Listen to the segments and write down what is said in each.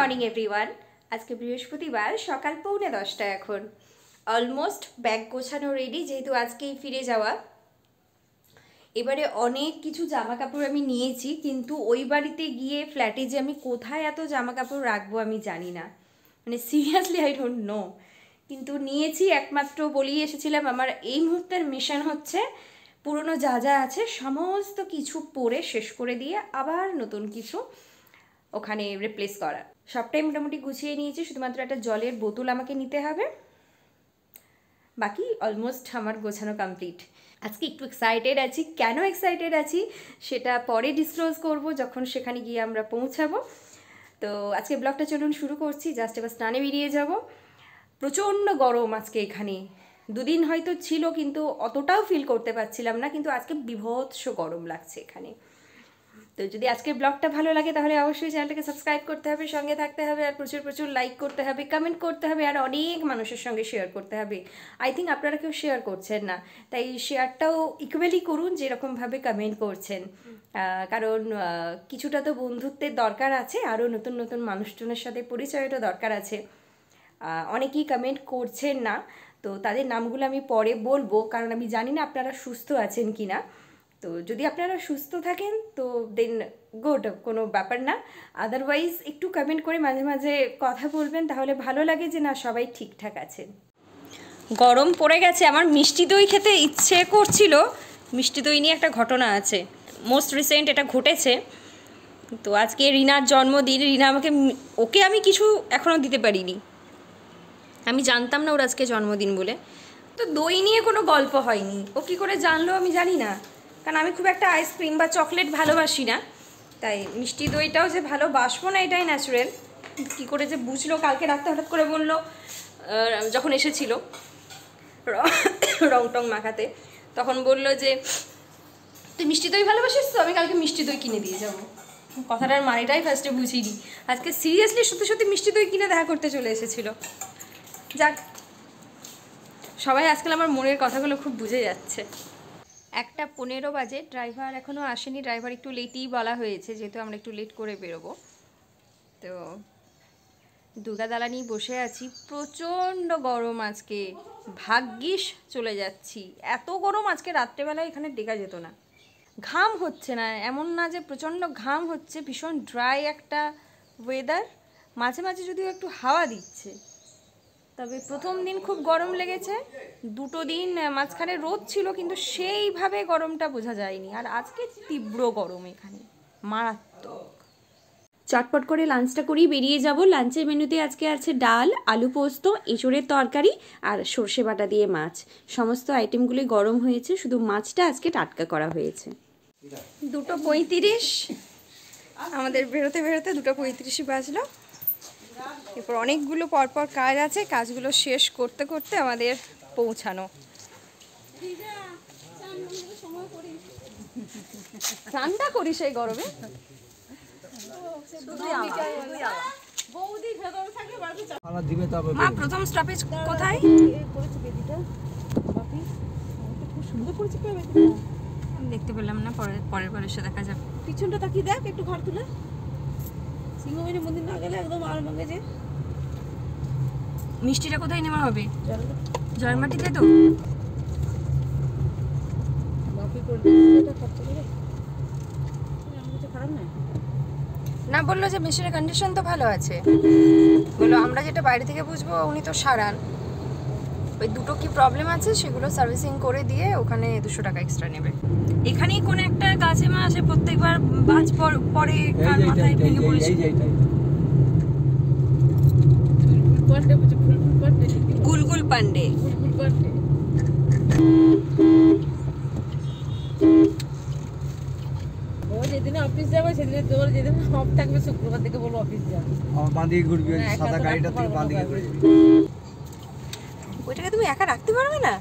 Morning everyone. আজকে বৃহস্পতিবার সকাল 9:45 এখন। অলমোস্ট ব্যাগ গোছানো রেডি, যেহেতু আজকেই ফিরে যাওয়া। এবারে অনেক কিছু জামা কাপড় আমি নিয়েছি, কিন্তু ওই বাড়িতে গিয়ে ফ্ল্যাটে যে আমি কোথায় এত জামা কাপড় রাখবো আমি জানি না, মানে সিরিয়াসলি আই ডোন্ট নো। কিন্তু নিয়েছি, একমাত্র বলেই এসেছিলাম আমার এই মুহূর্তের মিশন হচ্ছে পুরনো যা যা আছে সমস্ত কিছু পরে শেষ করে দিয়ে আবার নতুন কিছু ওখানে রিপ্লেস করা। সবটাই মোটামুটি গুছিয়ে নিয়েছি, শুধুমাত্র একটা জলের বোতল আমাকে নিতে হবে, বাকি অলমোস্ট আমার গোছানো কমপ্লিট। আজকে একটু এক্সাইটেড আছি। কেন এক্সাইটেড আছি সেটা পরে ডিসক্লোজ করব যখন সেখানে গিয়ে আমরা পৌঁছাবো। তো আজকে ব্লগটা চলুন শুরু করছি। জাস্ট এবার স্নানে বেরিয়ে যাব। প্রচণ্ড গরম আজকে এখানে, দুদিন হয়তো ছিল কিন্তু অতটাও ফিল করতে পারছিলাম না, কিন্তু আজকে বিভৎস গরম লাগছে এখানে। তো যদি আজকের ব্লগটা ভালো লাগে তাহলে অবশ্যই চ্যানেলটাকে সাবস্ক্রাইব করতে হবে, সঙ্গে থাকতে হবে, আর প্রচুর প্রচুর লাইক করতে হবে, কমেন্ট করতে হবে, আর অনেক মানুষের সঙ্গে শেয়ার করতে হবে। আই থিঙ্ক আপনারা কেউ শেয়ার করছেন না, তাই শেয়ারটাও ইকুয়ালি করুন যেরকমভাবে কমেন্ট করছেন, কারণ কিছুটা তো বন্ধুত্বের দরকার আছে, আরও নতুন নতুন মানুষজনের সাথে পরিচয়টা দরকার আছে। অনেকেই কমেন্ট করছেন না, তো তাদের নামগুলো আমি পরে বলবো, কারণ আমি জানি না আপনারা সুস্থ আছেন কি না। তো যদি আপনারা সুস্থ থাকেন তো দেন গুড, কোনো ব্যাপার না। আদারওয়াইজ একটু কমেন্ট করে মাঝে মাঝে কথা বলবেন, তাহলে ভালো লাগে যে না সবাই ঠিকঠাক আছেন। গরম পড়ে গেছে, আমার মিষ্টি দই খেতে ইচ্ছে করছিল। মিষ্টি দই নিয়ে একটা ঘটনা আছে, মোস্ট রিসেন্ট এটা ঘটেছে। তো আজকে রিনার জন্মদিন, রিনা আমাকে, ওকে আমি কিছু এখনও দিতে পারিনি, আমি জানতাম না ওর আজকে জন্মদিন বলে। তো দই নিয়ে কোনো গল্প হয়নি, ও কী করে জানলো আমি জানি না, কারণ আমি খুব একটা আইসক্রিম বা চকলেট ভালোবাসি না, তাই মিষ্টি দইটাও যে ভালোবাসবো না এটাই ন্যাচুরাল। কী করে যে বুঝলো কালকে রাতে হঠাৎ করে বললো, যখন এসেছিল রং টং মাখাতে, তখন বললো যে তুই মিষ্টি দই ভালোবাসিস তো, আমি কালকে মিষ্টি দই কিনে দিয়ে যাবো। কথাটার মানেটাই ফার্স্টে বুঝিনি, আজকে সিরিয়াসলি সত্যি সত্যি মিষ্টি দই কিনে দেখা করতে চলে এসেছিলো। যাক, সবাই আজকাল আমার মনের কথাগুলো খুব বুঝে যাচ্ছে। 1:15 বাজে, ড্রাইভার এখনও আসেনি। ড্রাইভার একটু লেটই বলা হয়েছে, যেহেতু আমরা একটু লেট করে বেরোবো। তো দুর্গা দালানি বসে আছি, প্রচণ্ড গরম আজকে। ভাগ্যিস চলে যাচ্ছি, এত গরম আজকে রাত্রেবেলায় এখানে ডেকা যেত না। ঘাম হচ্ছে না, এমন না যে প্রচণ্ড ঘাম হচ্ছে, ভীষণ ড্রাই একটা ওয়েদার, মাঝে মাঝে যদিও একটু হাওয়া দিচ্ছে। তবে প্রথম দিন খুব গরম লেগেছে, 2 দিন মাঝখানে রোদ ছিল, কিন্তু সেইভাবে গরমটা বোঝা যায়নি। আর আজকে তীব্র গরম এখানে, মারাত্মক। চটপট করে লাঞ্চটা করেই বেরিয়ে যাব। লাঞ্চের মেনুতে আজকে আছে ডাল, আলু পোস্ত, এঁচোড়ের তরকারি আর সর্ষে বাটা দিয়ে মাছ। সমস্ত আইটেমগুলি গরম হয়েছে, শুধু মাছটা আজকে টাটকা করা হয়েছে। 2:35 আমাদের বেরোতে বেরোতে 2:35 বাজলো। এরপর অনেকগুলো পরপর কাজ আছে, কাজগুলো শেষ করতে করতে আমাদের পৌঁছানো। ঠান্ডা করিস এই গরমে? মা, প্রথম স্টপেজ কোথায়? দেখতে পেলাম না, পরের বার এসে দেখা যাবে। পিছনটা তাকিয়ে দেখ একটু, ঘর তুলে। সিংহবাহিনী মন্দির না গেলে একদম আর মঙ্গে যে। মিষ্টিটা কোথায় নেওয়া হবে? জয়মাটিতে তো। না, বললো যে মেশিনের কন্ডিশন তো ভালো আছে, বললো আমরা যেটা বাইরে থেকে বুঝবো, উনি তো সারান। ওই দুটো কি প্রবলেম আছে সেগুলো সার্ভিসিং করে দিয়ে ওখানে 200 টাকা এক্সট্রা নেবে। এখানেই কোনো একটা গাছে মা আসে প্রত্যেকবার, বাজ পরে কার মাথায় ভেঙে পড়েছে। গুলগুল পান্ডে। ও যেদিন অফিস যাবে সেদিন তোর, যেদিন অফ থাকবে শুক্রবার থেকে বলবো অফিস যাবে। বাঁধিয়ে ঘুরবি, সাদা গাড়িটা তুই বাঁধিয়ে ঘুরবি। ওইটাকে তুমি একা রাখতে পারবে না?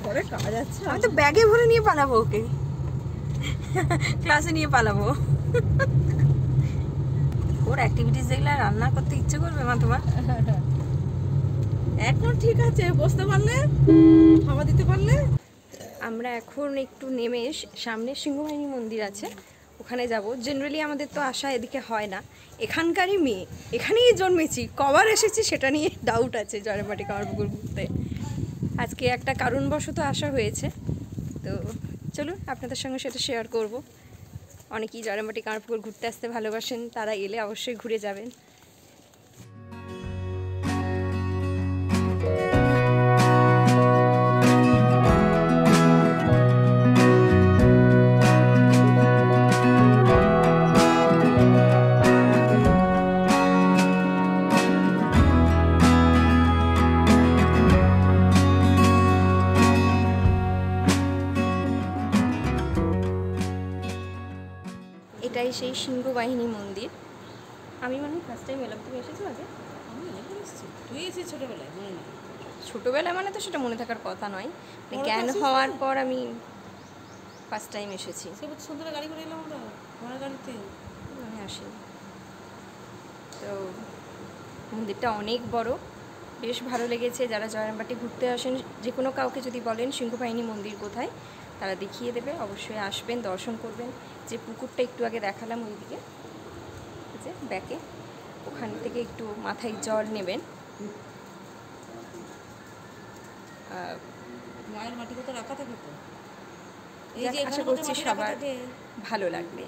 ঘরে কাজ আছে, আমি তো ব্যাগে ভরে নিয়ে পালাবো, ওকে ক্লাসে নিয়ে পালাবো। ওর অ্যাক্টিভিটিস দেখলে রান্না করতে ইচ্ছে করবে মা তোমার? এখন ঠিক আছে, বসতে পারলে, হাওয়া দিতে পারলে। আমরা এখন একটু নেমে সামনে সিংহবাহিনী মন্দির আছে, ওখানে যাব। জেনারেলি আমাদের তো আসা এদিকে হয় না, এখানকারই মেয়ে, এখানেই জন্মেছি, কবার এসেছি সেটা নিয়ে ডাউট আছে জয়রামবাটি কামারপুকুর ঘুরতে। আজকে একটা কারণবশত আসা হয়েছে, তো চলুন আপনাদের সঙ্গে সেটা শেয়ার করব। অনেকেই জয়রামবাটি কামারপুকুর ঘুরতে আসতে ভালোবাসেন, তারা এলে অবশ্যই ঘুরে যাবেন। এটাই সেই সিংহ বাহিনী মন্দির। আমি মানে ফার্স্ট টাইম এলাম। তুমি এসেছো আগে? আমি অনেকবার এসেছি। তুই এসেছিস ছোটবেলায়, মনে নেই? ছোটোবেলায় মানে তো সেটা মনে থাকার কথা নয়, বড় জ্ঞান তো আসিস হওয়ার না? পর আমি ফার্স্ট টাইম এসেছি। সে বছর সন্ধ্যাটা গাড়ি করে এলাম আমরা, ভাড়া গাড়িতে। আমি আসি। তো মন্দিরটা অনেক বড়, বেশ ভালো লেগেছে। যারা জয়রামবাটি ঘুরতে আসেন, যে কোনো কাউকে যদি বলেন সিংহবাহিনী মন্দির কোথায়, তারা দেখিয়ে দেবে। অবশ্যই আসবেন, দর্শন করবেন। যে পুকুরটা একটু আগে দেখালাম ওইদিকে, যে ব্যাকে, ওখান থেকে একটু মাথায় জল নেবেন। মায়ের মাটি কত রাখা থাকে তো। এই যাক, যে আশা এখানে করছি মাটি রাখা সবার থাকে। ভালো লাগবে।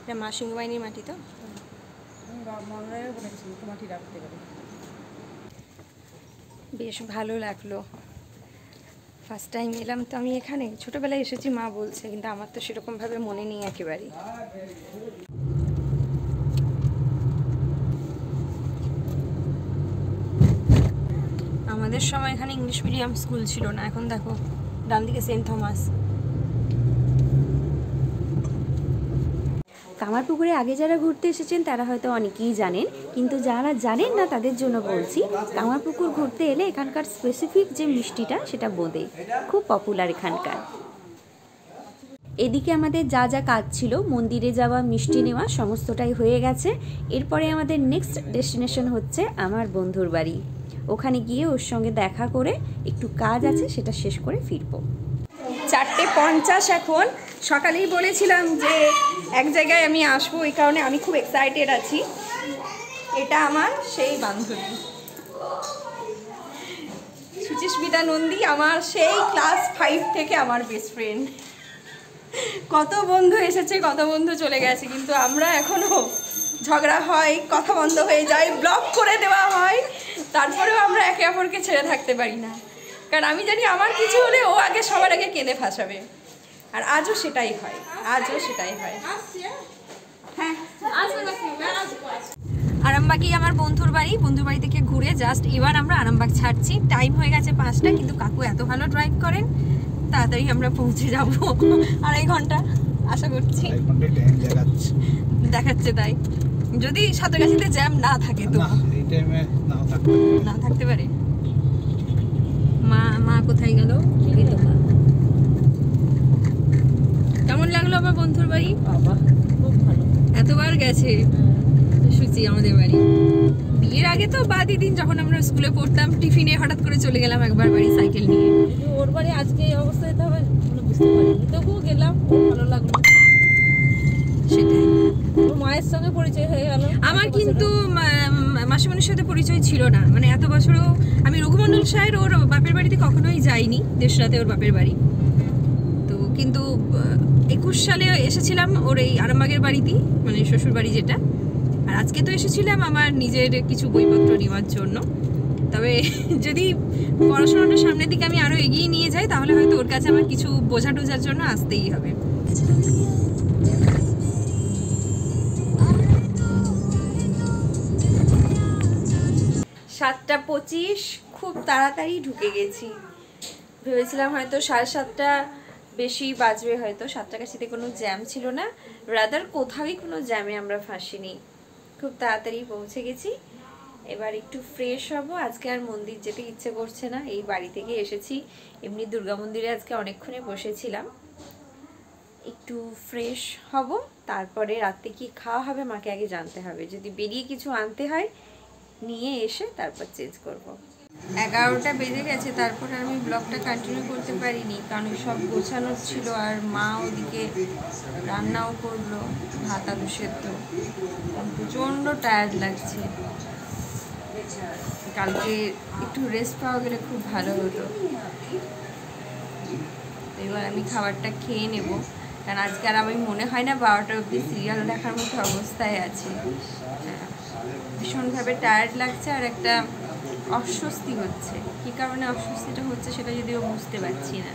এটা মা সিংহবাহিনীর মাটি তো। মনরায়ও বলেছি একটু মাটি রাখতে পারে। বেশ ভালো লাগলো। ফার্স্ট টাইম এলাম তো আমি এখানে, ছোটোবেলায় এসেছি মা বলছে, কিন্তু আমার তো সেরকমভাবে মনে নেই একেবারেই। আমাদের সময় এখানে ইংলিশ মিডিয়াম স্কুল ছিল না, এখন দেখো ডান দিকে সেন্ট থমাস। কামারপুকুরে আগে যারা ঘুরতে এসেছেন তারা হয়তো অনেকেই জানেন, কিন্তু যারা জানেন না তাদের জন্য বলছি, কামারপুকুর ঘুরতে এলে এখানকার স্পেসিফিক যে মিষ্টিটা সেটা বোঁদে খুব পপুলার এখানকার। এদিকে আমাদের যা যা কাজ ছিল, মন্দিরে যাওয়া, মিষ্টি নেওয়া, সমস্তটাই হয়ে গেছে। এরপরে আমাদের নেক্সট ডেস্টিনেশন হচ্ছে আমার বন্ধুর বাড়ি। ওখানে গিয়ে ওর সঙ্গে দেখা করে একটু কাজ আছে সেটা শেষ করে ফিরবো। 4:50 এখন। সকালেই বলেছিলাম যে এক জায়গায় আমি আসবো, এই কারণে আমি খুব এক্সাইটেড আছি। এটা আমার সেই বান্ধবী সুচিস্মিতা নন্দী, আমার সেই ক্লাস 5 থেকে আমার বেস্ট ফ্রেন্ড। কত বন্ধু এসেছে, কত বন্ধু চলে গেছে, কিন্তু আমরা এখনো ঝগড়া হয়, কথা বন্ধ হয়ে যায়, ব্লক করে দেওয়া হয়, তারপরেও আমরা একে অপরকে ছেড়ে থাকতে পারি না। কারণ আমি জানি আমার কিছু হলে ও আগে সবার আগে কেঁদে ফাঁসাবে। আর আজও সেটাই হয়, আজও সেটাই হয়। হ্যাঁ, আরামবাগই আমার বন্ধুর বাড়ি। বন্ধুর বাড়ি থেকে ঘুরে জাস্ট এবার আমরা আরামবাগ ছাড়ছি। টাইম হয়ে গেছে 5টা, কিন্তু কাকু এত ভালো ড্রাইভ করেন, তাড়াতাড়ি আমরা পৌঁছে যাব। 2.5 ঘন্টা আশা করছি দেখাচ্ছে। তাই যদি সাঁতরাগাছিতে জ্যাম না থাকে তো, এই টাইমে না থাকতে পারে। মা কোথায় গেল? কেমন লাগলো আমার বন্ধুর বাড়ি? বাবা খুব ভালো, এতবার গেছে সুচি আমাদের বাড়ি। বিয়ের আগে তো বাদই দিন, যখন আমরা স্কুলে পড়তাম, টিফিনে হঠাৎ করে চলে গেলাম একবার বাড়ি সাইকেল নিয়ে। কিন্তু ওর বাড়ি আজকে এই অবস্থায় যেতে হবে মানে বুঝতে পারিনি, তবুও গেলাম, খুব ভালো লাগলো। সেটাই। ওর মায়ের সঙ্গে পরিচয় হয়ে গেল। আমার কিন্তু মাসিমণির সাথে পরিচয় ছিল না, মানে এত বছরও আমি রঘুমণ্ডল সাহের ওর বাপের বাড়িতে কখনোই যাইনি, দেশরাতে ওর বাপের বাড়ি। তো কিন্তু 21 সালে এসেছিলাম ওর এই আরামবাগের বাড়িতেই, মানে শ্বশুর বাড়ি যেটা। আর আজকে তো এসেছিলাম আমার নিজের কিছু বইপত্র নেওয়ার জন্য। তবে যদি পড়াশোনাটা সামনের দিকে আমি আরও এগিয়ে নিয়ে যাই, তাহলে হয়তো ওর কাছে আমার কিছু বোঝা টোঝার জন্য আসতেই হবে। 7:25, খুব তাড়াতাড়ি ঢুকে গেছি। ভেবেছিলাম হয়তো 7:30 বেশি বাজবে, হয়তো 7টার কাছেতে কোনো জ্যাম ছিল না, রাদার কোথাওই কোনো জ্যামে আমরা ফাঁসিনি। খুব তাড়াতাড়ি পৌঁছে গেছি। এবার একটু ফ্রেশ হব। আজকে আর মন্দির যেতে ইচ্ছে করছে না, এই বাড়ি থেকে এসেছি। এমনি দুর্গা মন্দিরে আজকে অনেকক্ষণে বসেছিলাম। একটু ফ্রেশ হব, তারপরে রাতে কি খাওয়া হবে মাকে আগে জানতে হবে। যদি বেরিয়ে কিছু আনতে হয়, নিয়ে এসে তারপর চেঞ্জ করব। 11টা বেজে গেছে, তারপরে আমি ব্লগটা কন্টিনিউ করতে পারিনি, কারণ সব গোছানোর ছিল, আর মা ওদিকে রান্নাও করলো, ভাত আলু সেদ্ধ। প্রচণ্ড টায়ার্ড লাগছে, কালকে একটু রেস্ট পাওয়া গেলে খুব ভালো হতো। এবার আমি খাবারটা খেয়ে নেব, কারণ আজকে আর আমি মনে হয় না 12টা অবধি সিরিয়াল দেখার মতো অবস্থায় আছে। ভীষণভাবে টায়ার্ড লাগছে, আর একটা অস্বস্তি হচ্ছে। কী কারণে অস্বস্তিটা হচ্ছে সেটা যদিও বুঝতে পারছি না।